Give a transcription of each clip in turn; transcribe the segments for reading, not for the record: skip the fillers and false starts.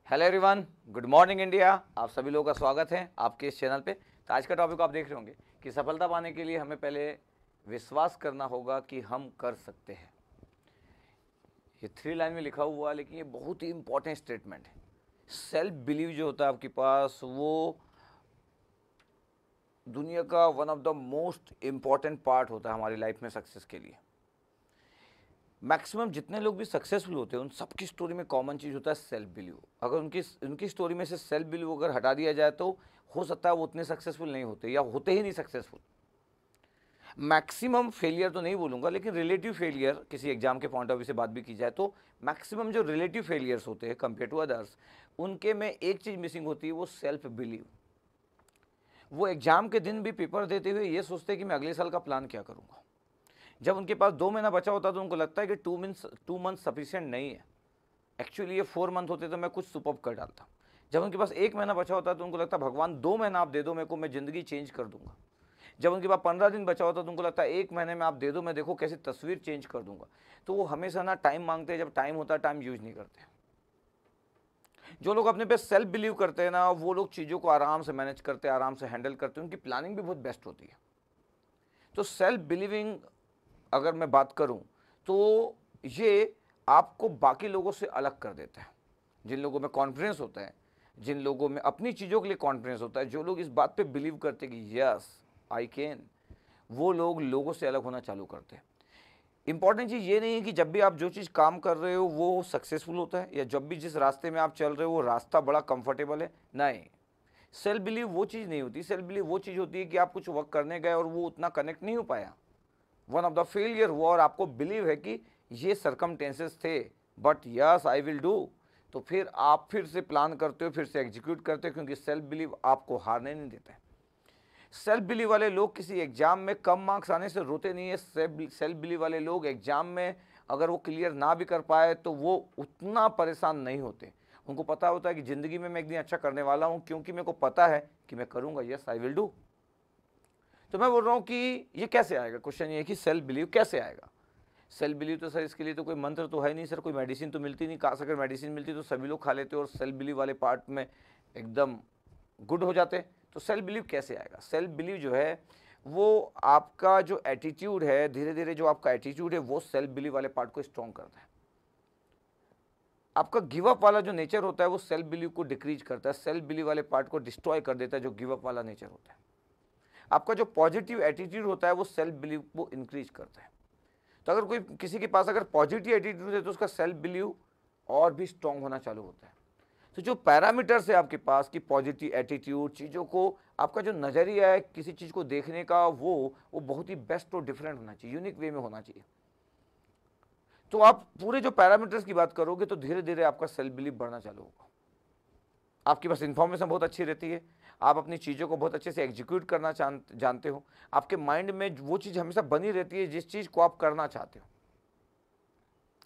Hello everyone, good morning India. आप सभी लोगों का स्वागत है आपके इस चैनल पे। तो आज का टॉपिक आप देख रहे होंगे कि सफलता पाने के लिए हमें पहले विश्वास करना होगा कि हम कर सकते हैं। ये 3 लाइन में लिखा हुआ है, लेकिन ये बहुत ही इंपॉर्टेंट स्टेटमेंट है। सेल्फ बिलीव जो होता है आपके पास, वो दुनिया का one of the most important part होता है हमारी लाइफ में सक्सेस के लिए। मैक्सिमम जितने लोग भी सक्सेसफुल होते हैं उन सबकी स्टोरी में कॉमन चीज़ होता है सेल्फ बिलीव। अगर उनकी स्टोरी में से सेल्फ बिलीव अगर हटा दिया जाए तो हो सकता है वो उतने सक्सेसफुल नहीं होते या होते ही नहीं सक्सेसफुल। मैक्सिमम फेलियर तो नहीं बोलूँगा, लेकिन रिलेटिव फेलियर, किसी एग्जाम के पॉइंट ऑफ व्यू से बात भी की जाए तो मैक्सिमम जो रिलेटिव फेलियर्स होते हैं कंपेयर टू अदर्स, उनके में एक चीज़ मिसिंग होती है, वो सेल्फ बिलीव। वो एग्जाम के दिन भी पेपर देते हुए ये सोचते हैं कि मैं अगले साल का प्लान क्या करूँगा। जब उनके पास 2 महीना बचा होता है तो उनको लगता है कि 2 मंथ सफिशिएंट नहीं है। एक्चुअली ये 4 मंथ होते तो मैं कुछ सुपर्ब कर डालता। जब उनके पास 1 महीना बचा होता है तो उनको लगता है भगवान 2 महीना आप दे दो मेरे को, मैं ज़िंदगी चेंज कर दूंगा। जब उनके पास 15 दिन बचा होता है तो उनको लगता है 1 महीने में आप दे दो, मैं देखो कैसी तस्वीर चेंज कर दूंगा। तो वो हमेशा ना टाइम मांगते हैं, जब टाइम होता है टाइम यूज नहीं करते। जो लोग अपने पे सेल्फ बिलीव करते हैं ना, वो लोग चीज़ों को आराम से मैनेज करते हैं, आराम से हैंडल करते हैं, उनकी प्लानिंग भी बहुत बेस्ट होती है। तो सेल्फ बिलीविंग अगर मैं बात करूं तो ये आपको बाकी लोगों से अलग कर देता है। जिन लोगों में कॉन्फिडेंस होता है, जिन लोगों में अपनी चीज़ों के लिए कॉन्फिडेंस होता है, जो लोग इस बात पे बिलीव करते हैं कि यस आई कैन, वो लोग लोगों से अलग होना चालू करते हैं। इंपॉर्टेंट चीज़ ये नहीं है कि जब भी आप जो चीज़ काम कर रहे हो वो सक्सेसफुल होता है, या जब भी जिस रास्ते में आप चल रहे हो वो रास्ता बड़ा कंफर्टेबल है। नहीं, सेल्फ बिलीव वो चीज़ नहीं होती। सेल्फ बिलीव वो चीज़ होती है कि आप कुछ वर्क करने गए और वो उतना कनेक्ट नहीं हो पाया, वन ऑफ द फेलियर हुआ, और आपको बिलीव है कि ये सरकमटेंसेस थे, but yes I will do. तो फिर आप फिर से प्लान करते हो, फिर से एग्जीक्यूट करते हो, क्योंकि सेल्फ बिलीव आपको हारने नहीं देता है। सेल्फ बिलीव वाले लोग किसी एग्जाम में कम मार्क्स आने से रोते नहीं है। सेल्फ बिलीव वाले लोग एग्जाम में अगर वो क्लियर ना भी कर पाए तो वो उतना परेशान नहीं होते। उनको पता होता है कि ज़िंदगी में मैं एक दिन अच्छा करने वाला हूँ, क्योंकि मेरे को पता है कि मैं करूँगा, यस आई विल डू। तो मैं बोल रहा हूँ कि ये कैसे आएगा। क्वेश्चन ये है कि सेल्फ बिलीव कैसे आएगा। सेल्फ बिलीव तो सर इसके लिए तो कोई मंत्र तो है नहीं सर, कोई मेडिसिन तो मिलती नहीं। काश अगर मेडिसिन मिलती तो सभी लोग खा लेते और सेल्फ बिलीव वाले पार्ट में एकदम गुड हो जाते। तो सेल्फ बिलीव कैसे आएगा। सेल्फ बिलीव जो है वो आपका जो एटीट्यूड है, धीरे धीरे जो आपका एटीट्यूड है वो सेल्फ बिलीव वाले पार्ट को स्ट्रॉन्ग करता है। आपका गिव अप वाला जो नेचर होता है वो सेल्फ बिलीव को डिक्रीज करता है, सेल्फ बिलीव वाले पार्ट को डिस्ट्रॉय कर देता है, जो गिव अप वाला नेचर होता है। आपका जो पॉजिटिव एटीट्यूड होता है वो सेल्फ बिलीव को इंक्रीज करता है। तो अगर कोई किसी के पास अगर पॉजिटिव एटीट्यूड है तो उसका सेल्फ बिलीव और भी स्ट्रांग होना चालू होता है। तो जो पैरामीटर्स है आपके पास कि पॉजिटिव एटीट्यूड, चीज़ों को आपका जो नज़रिया है किसी चीज़ को देखने का, वो बहुत ही बेस्ट और डिफरेंट होना चाहिए, यूनिक वे में होना चाहिए। तो आप पूरे जो पैरामीटर्स की बात करोगे तो धीरे धीरे आपका सेल्फ बिलीव बढ़ना चालू होगा। आपके पास इंफॉर्मेशन बहुत अच्छी रहती है, आप अपनी चीज़ों को बहुत अच्छे से एग्जीक्यूट करना जानते हो। आपके माइंड में वो चीज़ हमेशा बनी रहती है जिस चीज़ को आप करना चाहते हो,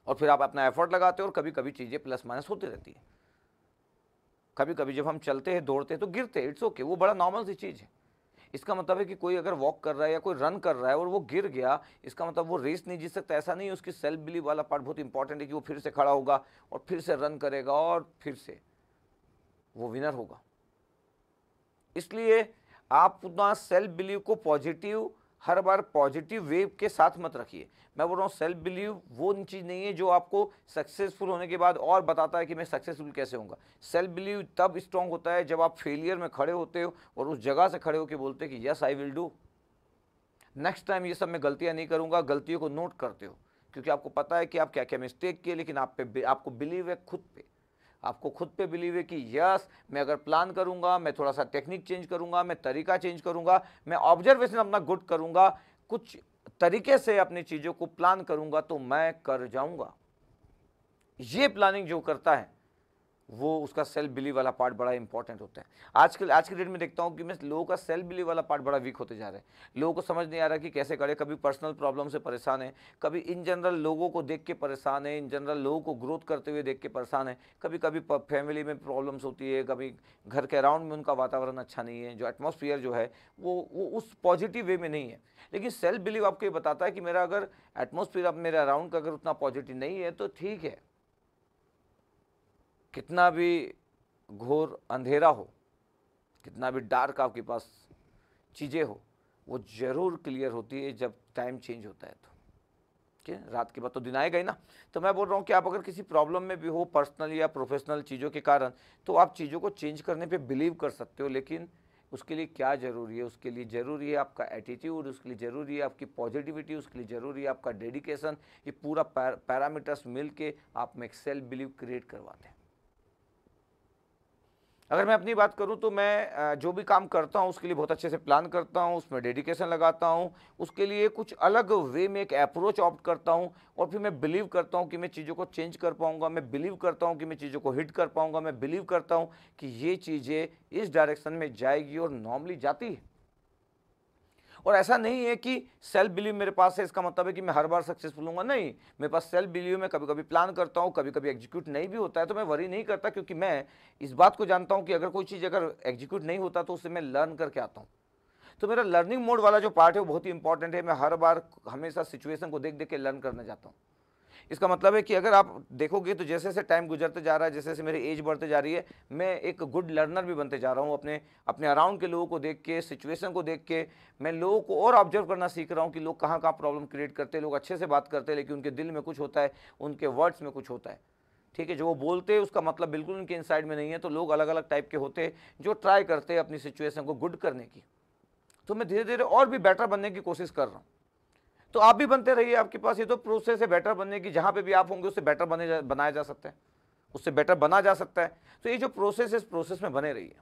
और फिर आप अपना एफर्ट लगाते हो, और कभी कभी चीज़ें प्लस माइनस होती रहती है। कभी कभी जब हम चलते हैं, दौड़ते हैं तो गिरते हैं, इट्स ओके, वो बड़ा नॉर्मल सी चीज़ है। इसका मतलब है कि कोई अगर वॉक कर रहा है या कोई रन कर रहा है और वो गिर गया, इसका मतलब वो रेस नहीं जीत सकता, ऐसा नहीं है। उसकी सेल्फ बिलीव वाला पार्ट बहुत इंपॉर्टेंट है कि वो फिर से खड़ा होगा और फिर से रन करेगा और फिर से वो विनर होगा। इसलिए आप अपना सेल्फ बिलीव को पॉजिटिव, हर बार पॉजिटिव वेव के साथ मत रखिए। मैं बोल रहा हूँ सेल्फ बिलीव वो चीज़ नहीं है जो आपको सक्सेसफुल होने के बाद और बताता है कि मैं सक्सेसफुल कैसे होऊंगा। सेल्फ बिलीव तब स्ट्रांग होता है जब आप फेलियर में खड़े होते हो और उस जगह से खड़े होकर बोलते हो कि yes I will do, next time ये सब मैं गलतियाँ नहीं करूँगा। गलतियों को नोट करते हो क्योंकि आपको पता है कि आप क्या क्या मिस्टेक किए, लेकिन आपको बिलीव है खुद पे। आपको खुद पे बिलीव है कि यस मैं अगर प्लान करूंगा, मैं थोड़ा सा टेक्निक चेंज करूंगा, मैं तरीका चेंज करूंगा, मैं ऑब्जर्वेशन अपना गुड करूंगा, कुछ तरीके से अपनी चीज़ों को प्लान करूंगा तो मैं कर जाऊंगा। ये प्लानिंग जो करता है वो उसका सेल्फ बिलीव वाला पार्ट बड़ा इंपॉर्टेंट होता है। आज की डेट में देखता हूँ कि मैं लोगों का सेल्फ बिलीव वाला पार्ट बड़ा वीक होते जा रहा है। लोगों को समझ नहीं आ रहा कि कैसे करें। कभी पर्सनल प्रॉब्लम से परेशान है, कभी इन जनरल लोगों को देख के परेशान है, इन जनरल लोगों को ग्रोथ करते हुए देख के परेशान है। कभी कभी फैमिली में प्रॉब्लम्स होती है, कभी घर के अराउंड में उनका वातावरण अच्छा नहीं है, जो एटमॉस्फेयर जो है वो उस पॉजिटिव वे में नहीं है। लेकिन सेल्फ बिलीव आपको ये बताता है कि मेरा अगर एटमॉस्फेयर अब मेरे अराउंड का अगर उतना पॉजिटिव नहीं है तो ठीक है, कितना भी घोर अंधेरा हो, कितना भी डार्क आपके पास चीज़ें हो, वो ज़रूर क्लियर होती है जब टाइम चेंज होता है। तो ठीक है, रात के बाद तो दिन आएगा ही ना। तो मैं बोल रहा हूँ कि आप अगर किसी प्रॉब्लम में भी हो, पर्सनल या प्रोफेशनल चीज़ों के कारण, तो आप चीज़ों को चेंज करने पे बिलीव कर सकते हो, लेकिन उसके लिए क्या ज़रूरी है? उसके लिए ज़रूरी है आपका एटीट्यूड, उसके लिए ज़रूरी है आपकी पॉजिटिविटी, उसके लिए ज़रूरी है आपका डेडिकेशन। ये पूरा पैरामीटर्स मिल के आप में एक सेल्फ बिलीव क्रिएट करवाते हैं। अगर मैं अपनी बात करूं तो मैं जो भी काम करता हूं उसके लिए बहुत अच्छे से प्लान करता हूं, उसमें डेडिकेशन लगाता हूं, उसके लिए कुछ अलग वे में एक अप्रोच ऑप्ट करता हूं, और फिर मैं बिलीव करता हूं कि मैं चीज़ों को चेंज कर पाऊंगा, मैं बिलीव करता हूं कि मैं चीज़ों को हिट कर पाऊंगा, मैं बिलीव करता हूं कि ये चीज़ें इस डायरेक्शन में जाएगी और नॉर्मली जाती है। और ऐसा नहीं है कि सेल्फ बिलीव मेरे पास है इसका मतलब है कि मैं हर बार सक्सेसफुल हूँगा, नहीं। मेरे पास सेल्फ बिलीव, मैं कभी कभी प्लान करता हूँ, कभी कभी एग्जीक्यूट नहीं भी होता है, तो मैं वरी नहीं करता, क्योंकि मैं इस बात को जानता हूँ कि अगर कोई चीज़ अगर एग्जीक्यूट नहीं होता तो उससे मैं लर्न करके आता हूँ। तो मेरा लर्निंग मोड वाला जो पार्ट है वो बहुत ही इंपॉर्टेंट है। मैं हर बार हमेशा सिचुएशन को देख देख के लर्न करने जाता हूँ। इसका मतलब है कि अगर आप देखोगे तो जैसे जैसे टाइम गुजरते जा रहा है, जैसे जैसे मेरी एज बढ़ते जा रही है, मैं एक गुड लर्नर भी बनते जा रहा हूँ। अपने अपने अराउंड के लोगों को देख के, सिचुएशन को देख के मैं लोगों को और ऑब्जर्व करना सीख रहा हूँ कि लोग कहाँ कहाँ प्रॉब्लम क्रिएट करते हैं। लोग अच्छे से बात करते हैं लेकिन उनके दिल में कुछ होता है, उनके वर्ड्स में कुछ होता है। ठीक है, जो वो बोलते हैं उसका मतलब बिल्कुल उनके इनसाइड में नहीं है। तो लोग अलग अलग टाइप के होते हैं जो ट्राई करते हैं अपनी सिचुएशन को गुड करने की। तो मैं धीरे धीरे और भी बेटर बनने की कोशिश कर रहा हूँ। तो आप भी बनते रहिए, आपके पास ये तो प्रोसेस है बेटर बनने की। जहां पे भी आप होंगे उससे बेटर बनाया जा सकता है, उससे बेटर बना जा सकता है। तो ये जो प्रोसेस है इस प्रोसेस में बने रहिए।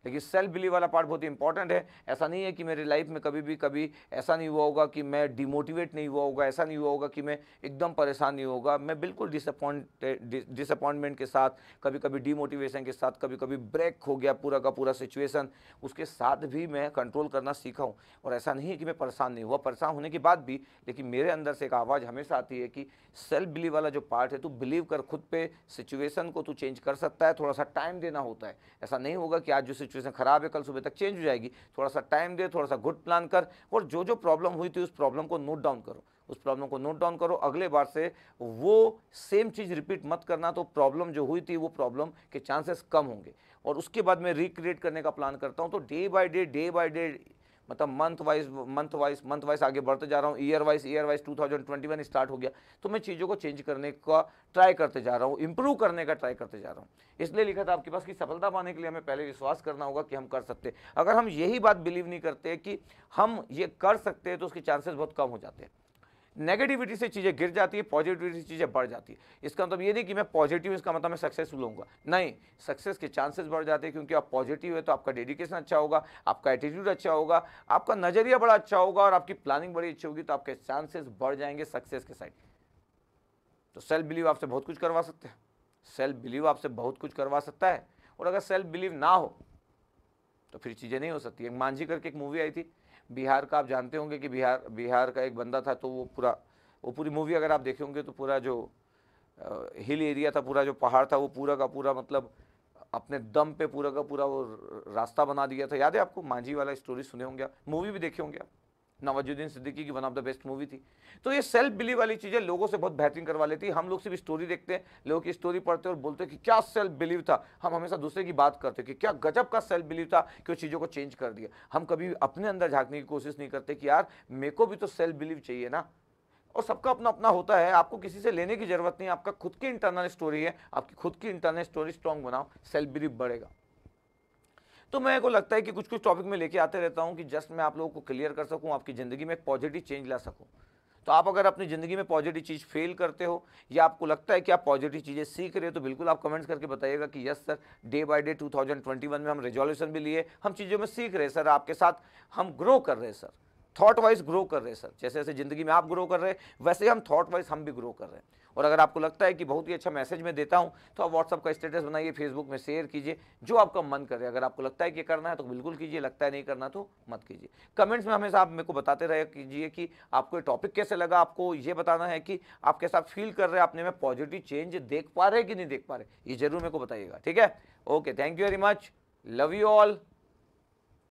लेकिन सेल्फ बिलीव वाला पार्ट बहुत ही इंपॉर्टेंट है। ऐसा नहीं है कि मेरी लाइफ में कभी ऐसा नहीं हुआ होगा कि मैं डिमोटिवेट नहीं हुआ होगा, ऐसा नहीं हुआ होगा कि मैं एकदम परेशान नहीं होगा। मैं बिल्कुल डिसअपॉइंटमेंट के साथ, कभी कभी डिमोटिवेशन के साथ, कभी कभी ब्रेक हो गया पूरा का पूरा सिचुएशन, उसके साथ भी मैं कंट्रोल करना सीखा हूँ। और ऐसा नहीं है कि मैं परेशान नहीं हुआ, परेशान होने के बाद भी, लेकिन मेरे अंदर से एक आवाज़ हमेशा आती है कि सेल्फ बिलीव वाला जो पार्ट है, तू बिलीव कर खुद पे, सिचुएशन को तू चेंज कर सकता है, थोड़ा सा टाइम देना होता है। ऐसा नहीं होगा कि आज जो सिचुएशन खराब है कल सुबह तक चेंज हो जाएगी। थोड़ा सा टाइम दे, थोड़ा सा गुड प्लान कर, और जो जो प्रॉब्लम हुई थी उस प्रॉब्लम को नोट डाउन करो, उस प्रॉब्लम को नोट डाउन करो। अगले बार से वो सेम चीज़ रिपीट मत करना। तो प्रॉब्लम जो हुई थी वो प्रॉब्लम के चांसेस कम होंगे। और उसके बाद मैं रिक्रिएट करने का प्लान करता हूँ। तो डे बाय डे मतलब मंथ वाइज आगे बढ़ते जा रहा हूँ। ईयर वाइज 2021 स्टार्ट हो गया, तो मैं चीज़ों को चेंज करने का ट्राई करते जा रहा हूँ, इंप्रूव करने का ट्राई करते जा रहा हूँ। इसलिए लिखा था आपके पास कि सफलता पाने के लिए हमें पहले विश्वास करना होगा कि हम कर सकते हैं। अगर हम यही बात बिलीव नहीं करते कि हम ये कर सकते हैं तो उसके चांसेस बहुत कम हो जाते हैं। नेगेटिविटी से चीज़ें गिर जाती है, पॉजिटिविटी से चीज़ें बढ़ जाती है। इसका मतलब ये नहीं कि मैं पॉजिटिव, इसका मतलब मैं सक्सेसफुल होऊंगा, नहीं। सक्सेस के चांसेस बढ़ जाते हैं, क्योंकि आप पॉजिटिव है तो आपका डेडिकेशन अच्छा होगा, आपका एटीट्यूड अच्छा होगा, आपका नज़रिया बड़ा अच्छा होगा, और आपकी प्लानिंग बड़ी अच्छी होगी, तो आपके चांसेस बढ़ जाएंगे सक्सेस के साइड। तो सेल्फ बिलीव आपसे बहुत कुछ करवा सकते हैं, सेल्फ बिलीव आपसे बहुत कुछ करवा सकता है। और अगर सेल्फ बिलीव ना हो तो फिर चीज़ें नहीं हो सकती। एक मांझी करके एक मूवी आई थी बिहार का, आप जानते होंगे कि बिहार का एक बंदा था। तो वो पूरी मूवी अगर आप देखे होंगे तो पूरा जो हिल एरिया था, पूरा जो पहाड़ था, वो पूरा का पूरा मतलब अपने दम पे पूरा का पूरा वो रास्ता बना दिया था। याद है आपको? मांझी वाला स्टोरी सुने होंगे आप, मूवी भी देखे होंगे आप। नवाजुद्दीन सिद्दीकी की one of the best movie थी। तो ये सेल्फ बिलीव वाली चीज़ें लोगों से बहुत बेहतरीन करवा लेती है। हम लोग सिर्फ स्टोरी देखते हैं, लोगों की स्टोरी पढ़ते हैं और बोलते हैं कि क्या सेल्फ बिलीव था। हम हमेशा दूसरे की बात करते हैं कि क्या गजब का सेल्फ बिलीव था कि वो चीज़ों को चेंज कर दिया। हम कभी अपने अंदर झांकने की कोशिश नहीं करते कि यार मेरे को भी तो सेल्फ बिलीव चाहिए ना। और सबका अपना अपना होता है, आपको किसी से लेने की जरूरत नहीं। आपका खुद की इंटरनल स्टोरी है, आपकी खुद की इंटरनल स्टोरी स्ट्रॉन्ग बनाओ, सेल्फ बिलीव बढ़ेगा। तो मेरे को लगता है कि कुछ कुछ टॉपिक में लेके आते रहता हूँ कि जस्ट मैं आप लोगों को क्लियर कर सकूँ, आपकी ज़िंदगी में एक पॉजिटिव चेंज ला सकूँ। तो आप अगर अपनी ज़िंदगी में पॉजिटिव चीज़ फेल करते हो, या आपको लगता है कि आप पॉजिटिव चीज़ें सीख रहे हो, तो बिल्कुल आप कमेंट्स करके बताइएगा कि yes sir, day by day 2021 में हम रेजोल्यूशन भी लिए, हम चीज़ों में सीख रहे हैं सर, आपके साथ हम ग्रो कर रहे हैं सर, थॉट वाइज ग्रो कर रहे हैं सर। जैसे जैसे ज़िंदगी में आप ग्रो कर रहे हैं वैसे ही हम थॉट वाइज हम भी ग्रो कर रहे हैं। और अगर आपको लगता है कि बहुत ही अच्छा मैसेज मैं देता हूं, तो आप व्हाट्सअप का स्टेटस बनाइए, फेसबुक में शेयर कीजिए, जो आपका मन करे। अगर आपको लगता है कि करना है तो बिल्कुल कीजिए, लगता है नहीं करना तो मत कीजिए। कमेंट्स में हमेशा आप मेरे को बताते रहे कीजिए कि आपको ये टॉपिक कैसे लगा। आपको ये बताना है कि आप कैसा फील कर रहे हैं, अपने में पॉजिटिव चेंज देख पा रहे हैं कि नहीं देख पा रहे, ये जरूर मेरे को बताइएगा। ठीक है, okay, thank you very much, love you all.